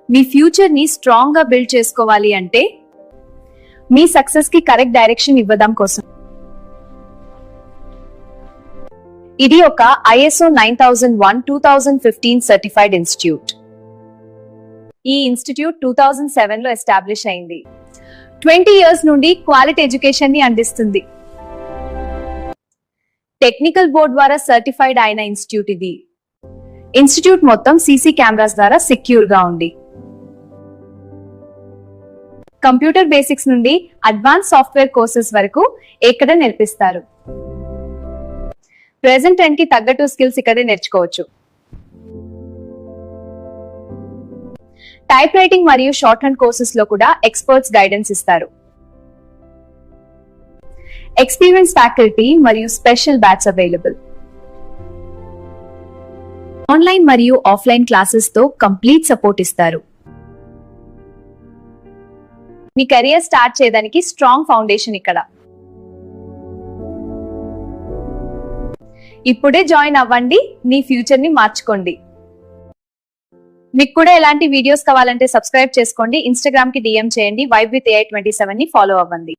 మీ future ని strong గా build చేసుకోవాలి అంటే మీ సక్సెస్ కి కరెక్ట్ డైరెక్షన్ ఇవ్వడం కోసం ఇది ఒక ISO 9001:2015 సర్టిఫైడ్ ఇన్స్టిట్యూట్. ఈ ఇన్స్టిట్యూట్ 2007 లో ఎస్టాబ్లిష్ అయింది. 20 ఇయర్స్ నుండి క్వాలిటీ ఎడ్యుకేషన్ ని అందిస్తుంది. టెక్నికల్ బోర్డ్ ద్వారా సర్టిఫైడ్ అయిన ఇన్స్టిట్యూట్ ఇది. ఇన్స్టిట్యూట్ మొత్తం సీసీ కెమెరాస్ ద్వారా సెక్యూర్ గా ఉంది. కంప్యూటర్ బేసిక్స్ నుండి అడ్వాన్స్ సాఫ్ట్వేర్ కోర్సెస్ వరకు ఇక్కడ నేర్పిస్తారు. ప్రెజెంట్ ట్రెండ్ కి తగ్గట్టు స్కిల్స్ ఇక్కడే నేర్చుకోవచ్చు. టైప్ రైటింగ్ మరియు షార్ట్ హ్యాండ్ కోర్సెస్ లో కూడా ఎక్స్పర్ట్స్ గైడెన్స్ ఇస్తారు. ఎక్స్పీరియన్స్ ఫ్యాకల్టీ మరియు స్పెషల్ బ్యాచ్ అవైలబుల్. ఆన్లైన్ మరియు ఆఫ్లైన్ క్లాసెస్ తో కంప్లీట్ సపోర్ట్ ఇస్తారు. మీ కెరియర్ స్టార్ట్ చేయడానికి స్ట్రాంగ్ ఫౌండేషన్ ఇక్కడ. ఇప్పుడే జాయిన్ అవ్వండి, మీ ఫ్యూచర్ ని మార్చుకోండి. మీకు కూడా ఎలాంటి వీడియోస్ కావాలంటే సబ్స్క్రైబ్ చేసుకోండి. ఇన్స్టాగ్రామ్ కి DM చేయండి. Vibe with AI 27 ని ఫాలో అవ్వండి.